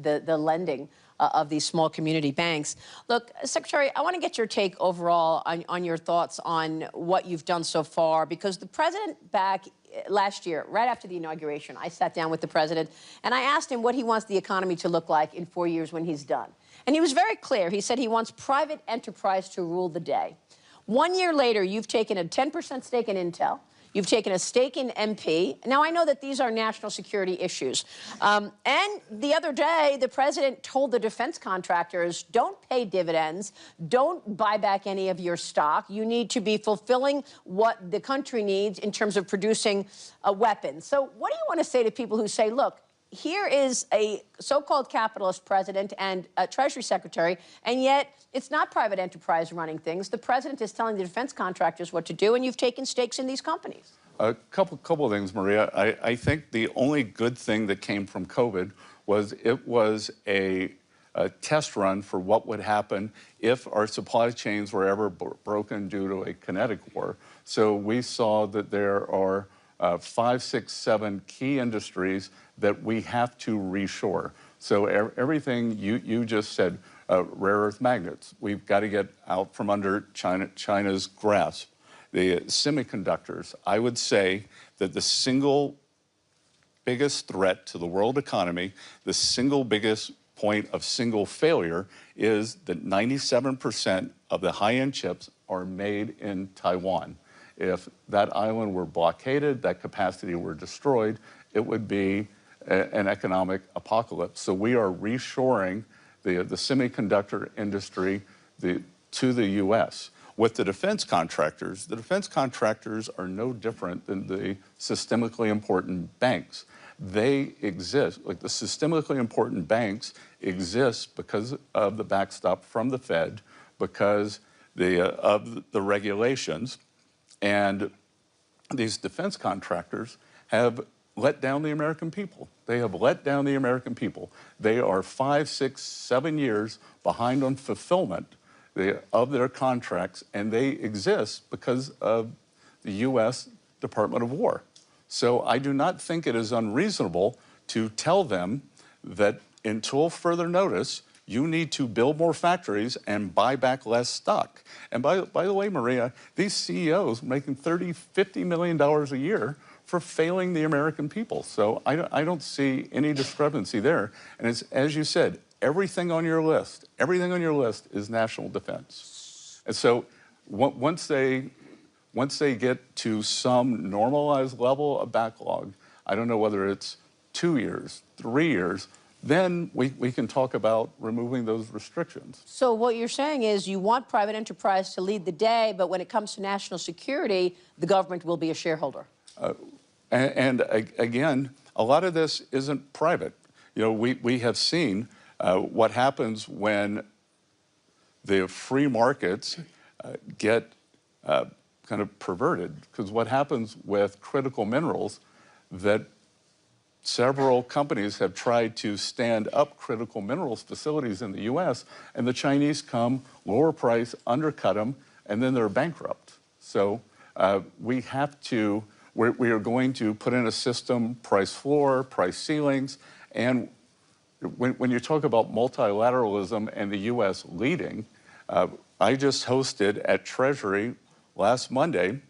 the lending of these small community banks. Look, Secretary, I want to get your take overall on your thoughts on what you've done so far, because the president back last year, right after the inauguration, I sat down with the president and I asked him what he wants the economy to look like in 4 years when he's done. And he was very clear. He said he wants private enterprise to rule the day. 1 year later, you've taken a 10% stake in Intel. You've taken a stake in MP. Now, I know that these are national security issues. And the other day, the president told the defense contractors, don't pay dividends, don't buy back any of your stock. You need to be fulfilling what the country needs in terms of producing weapons. So what do you want to say to people who say, look, here is a so-called capitalist president and a Treasury Secretary, and yet it's not private enterprise running things. The president is telling the defense contractors what to do, and you've taken stakes in these companies. A couple of things, Maria. I think the only good thing that came from COVID was it was a test run for what would happen if our supply chains were ever broken due to a kinetic war. So we saw that there are 5, 6, 7 key industries that we have to reshore. So everything you just said, rare earth magnets, we've got to get out from under China's grasp. The semiconductors, I would say that the single biggest threat to the world economy, the single biggest point of single failure is that 97% of the high-end chips are made in Taiwan. If that island were blockaded, that capacity were destroyed, it would be an economic apocalypse. So we are reshoring the semiconductor industry to the U.S. With the defense contractors are no different than the systemically important banks. They exist, like the systemically important banks exist because of the backstop from the Fed, because of the regulations. And these defense contractors have let down the American people. They have let down the American people. They are 5, 6, 7 years behind on fulfillment of their contracts, and they exist because of the U.S. Department of War. So I do not think it is unreasonable to tell them that until further notice, you need to build more factories and buy back less stock. And by the way, Maria, these CEOs making $30, $50 million a year for failing the American people. So I don't see any discrepancy there. And it's, as you said, everything on your list is national defense. And so once they get to some normalized level of backlog, I don't know whether it's 2 years, 3 years, then we can talk about removing those restrictions. So what you're saying is you want private enterprise to lead the day, but when it comes to national security, the government will be a shareholder. And again, a lot of this isn't private. You know, we have seen what happens when the free markets get kind of perverted, because what happens with critical minerals, that several companies have tried to stand up critical minerals facilities in the U.S., and the Chinese come, lower price, undercut them, and then they're bankrupt. So we are going to put in a system, price floor, price ceilings, and when you talk about multilateralism and the U.S. leading, I just hosted at Treasury last Monday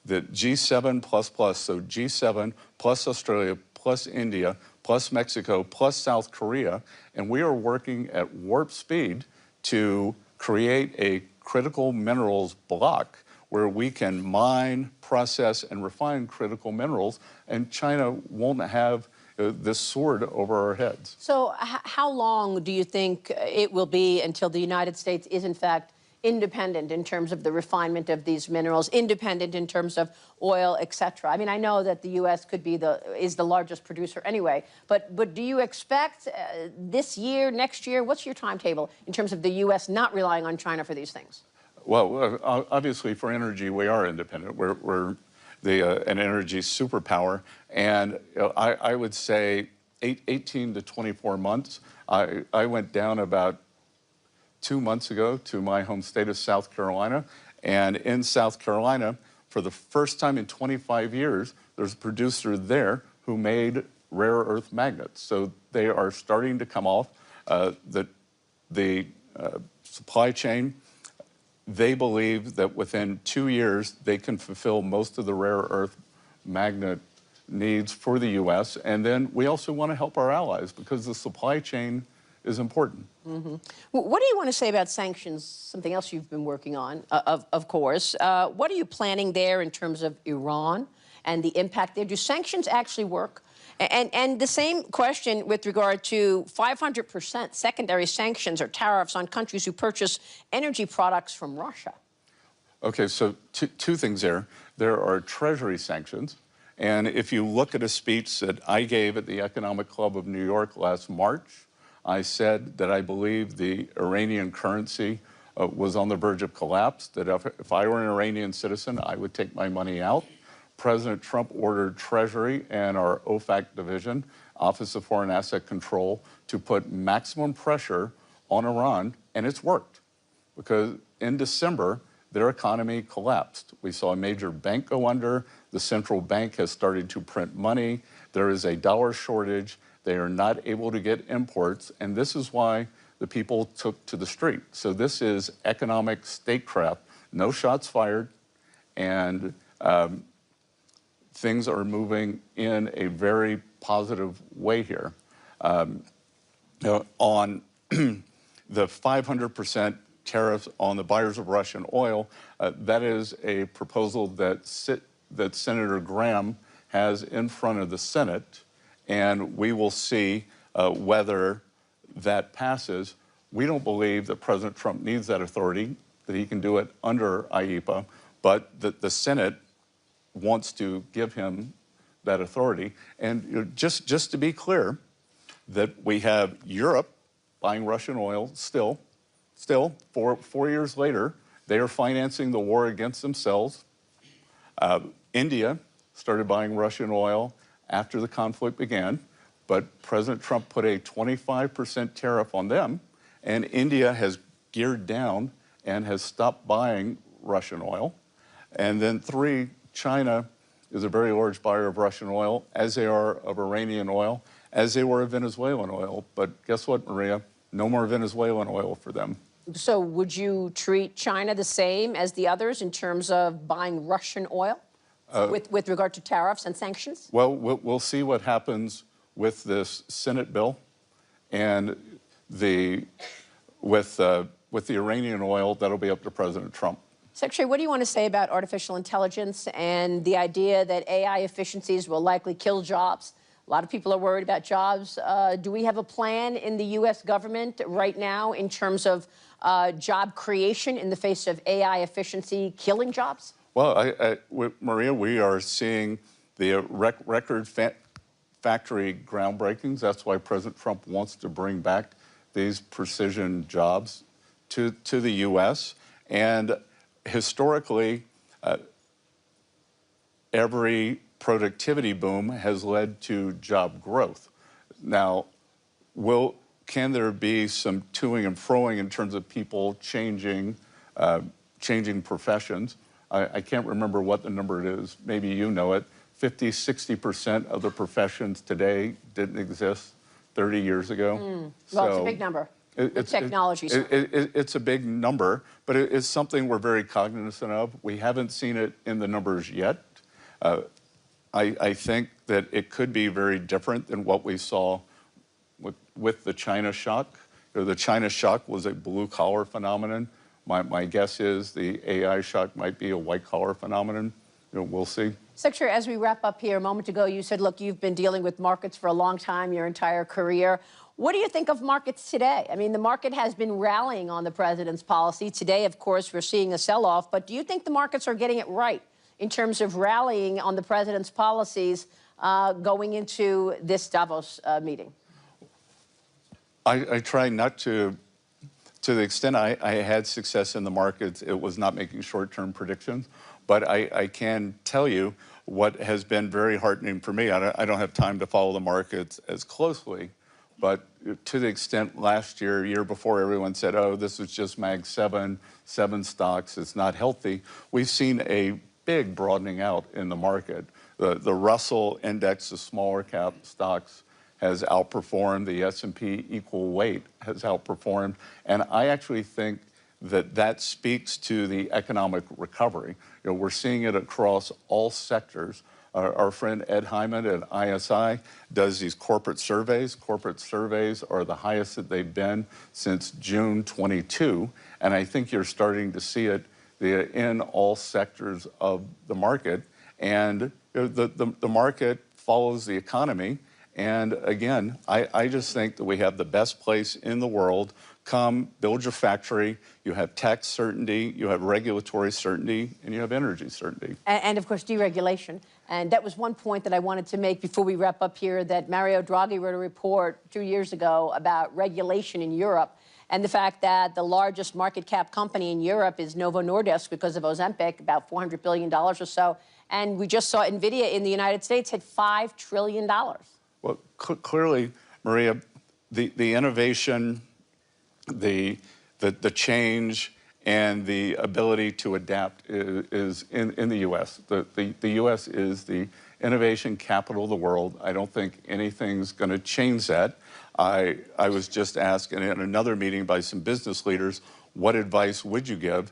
the G7++, so G7 plus Australia, plus India, plus Mexico, plus South Korea, and we are working at warp speed to create a critical minerals block where we can mine, process, and refine critical minerals, and China won't have this sword over our heads. So how long do you think it will be until the United States is, in fact, independent in terms of the refinement of these minerals, independent in terms of oil, et cetera? I mean, I know that the U.S. is the largest producer anyway, but do you expect this year, next year, what's your timetable in terms of the U.S. not relying on China for these things? Well, obviously for energy, we are independent. We're an energy superpower, and I would say 18 to 24 months. I went down about 2 months ago to my home state of South Carolina, and in South Carolina, for the first time in 25 years, there's a producer there who made rare earth magnets. So they are starting to come off. The supply chain, they believe that within 2 years, they can fulfill most of the rare earth magnet needs for the U.S. And then we also want to help our allies because the supply chain is important. Mm-hmm. What do you want to say about sanctions, something else you've been working on, of course? What are you planning there in terms of Iran and the impact there? Do sanctions actually work? And the same question with regard to 500% secondary sanctions or tariffs on countries who purchase energy products from Russia. Okay, so two things there. There are Treasury sanctions. And if you look at a speech that I gave at the Economic Club of New York last March, I said that I believe the Iranian currency was on the verge of collapse, that if I were an Iranian citizen, I would take my money out. President Trump ordered Treasury and our OFAC division, Office of Foreign Asset Control, to put maximum pressure on Iran, and it's worked. Because in December, their economy collapsed. We saw a major bank go under. The central bank has started to print money. There is a dollar shortage. They are not able to get imports, and this is why the people took to the street. So this is economic statecraft. No shots fired, and things are moving in a very positive way here. On the 500% tariffs on the buyers of Russian oil, that is a proposal that Senator Graham has in front of the Senate, and we will see whether that passes. We don't believe that President Trump needs that authority, that he can do it under IEEPA, but that the Senate wants to give him that authority. And just to be clear, that we have Europe buying Russian oil still 4 years later, they are financing the war against themselves. India started buying Russian oil after the conflict began, but President Trump put a 25% tariff on them, and India has geared down and has stopped buying Russian oil. And then 3, China is a very large buyer of Russian oil, as they are of Iranian oil, as they were of Venezuelan oil. But guess what, Maria? No more Venezuelan oil for them. So would you treat China the same as the others in terms of buying Russian oil? With regard to tariffs and sanctions? Well, we'll see what happens with this Senate bill, and with the Iranian oil. That'll be up to President Trump. Secretary, what do you want to say about artificial intelligence and the idea that AI efficiencies will likely kill jobs? A lot of people are worried about jobs. Do we have a plan in the U.S. government right now in terms of job creation in the face of AI efficiency killing jobs? Well, Maria, we are seeing the record factory groundbreakings. That's why President Trump wants to bring back these precision jobs to the U.S. And historically, every productivity boom has led to job growth. Now, can there be some toing and froing in terms of people changing professions? I can't remember what the number is. Maybe you know it. 50, 60% of the professions today didn't exist 30 years ago. Well, so it's a big number. Technology. It's a big number, but it's something we're very cognizant of. We haven't seen it in the numbers yet. I think that it could be very different than what we saw with the China shock. The China shock was a blue-collar phenomenon. My guess is the AI shock might be a white-collar phenomenon. We'll see. Secretary, as we wrap up here, a moment ago, you said, look, you've been dealing with markets for a long time, your entire career. What do you think of markets today? I mean, the market has been rallying on the president's policy. Today, of course, we're seeing a sell-off. But do you think the markets are getting it right in terms of rallying on the president's policies going into this Davos meeting? I try not to the extent I had success in the markets, it was not making short-term predictions. But I can tell you what has been very heartening for me. I don't have time to follow the markets as closely, but to the extent last year before, everyone said, oh, this is just Mag 7 stocks, it's not healthy. We've seen a big broadening out in the market. The Russell index, the smaller cap stocks, has outperformed, the S&P equal weight has outperformed, and I actually think that that speaks to the economic recovery. You know, we're seeing it across all sectors. Our friend Ed Hyman at ISI does these corporate surveys. Corporate surveys are the highest that they've been since June 22, and I think you're starting to see it in all sectors of the market. And the market follows the economy. And again, I just think that we have the best place in the world. Come, build your factory, you have tax certainty, you have regulatory certainty, and you have energy certainty. And of course, deregulation. And that was one point that I wanted to make before we wrap up here, that Mario Draghi wrote a report 2 years ago about regulation in Europe, and the fact that the largest market cap company in Europe is Novo Nordisk because of Ozempic, about $400 billion or so. And we just saw NVIDIA in the United States hit $5 trillion. Well, clearly, Maria, the innovation, the change, and the ability to adapt is in the U.S. The U.S. is the innovation capital of the world. I don't think anything's going to change that. I was just asked in another meeting by some business leaders, what advice would you give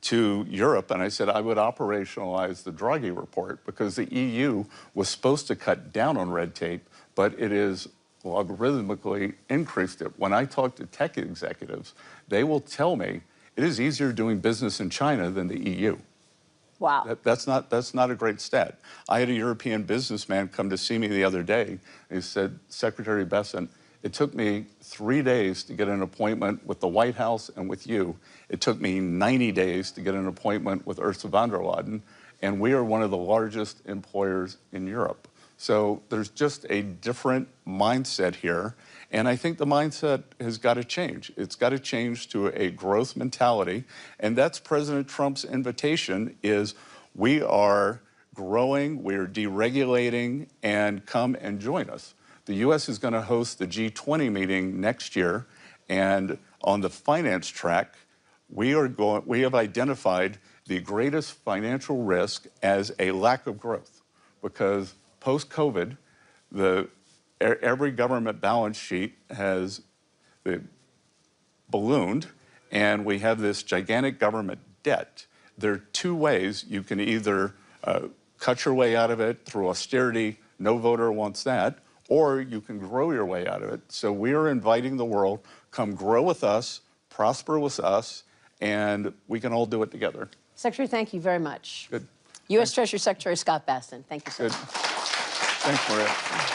to Europe? And I said I would operationalize the Draghi report, because the EU was supposed to cut down on red tape, but it is logarithmically increased it. When I talk to tech executives, they will tell me it is easier doing business in China than the EU. Wow. That's not a great stat. I had a European businessman come to see me the other day. He said, Secretary Bessent, it took me 3 days to get an appointment with the White House and with you. It took me 90 days to get an appointment with Ursula von der Leyen, and we are one of the largest employers in Europe. So there's just a different mindset here, and I think the mindset has got to change. It's got to change to a growth mentality, and that's President Trump's invitation is we are growing, we're deregulating, and come and join us. The U.S. is going to host the G20 meeting next year, and on the finance track, we have identified the greatest financial risk as a lack of growth, because post-COVID, every government balance sheet has ballooned, and we have this gigantic government debt. There are two ways. You can either cut your way out of it through austerity, no voter wants that, or you can grow your way out of it. So we are inviting the world, come grow with us, prosper with us, and we can all do it together. Secretary, thank you very much. Good. U.S. Treasury Secretary Scott Bessent, thank you so much. Thanks, Maria.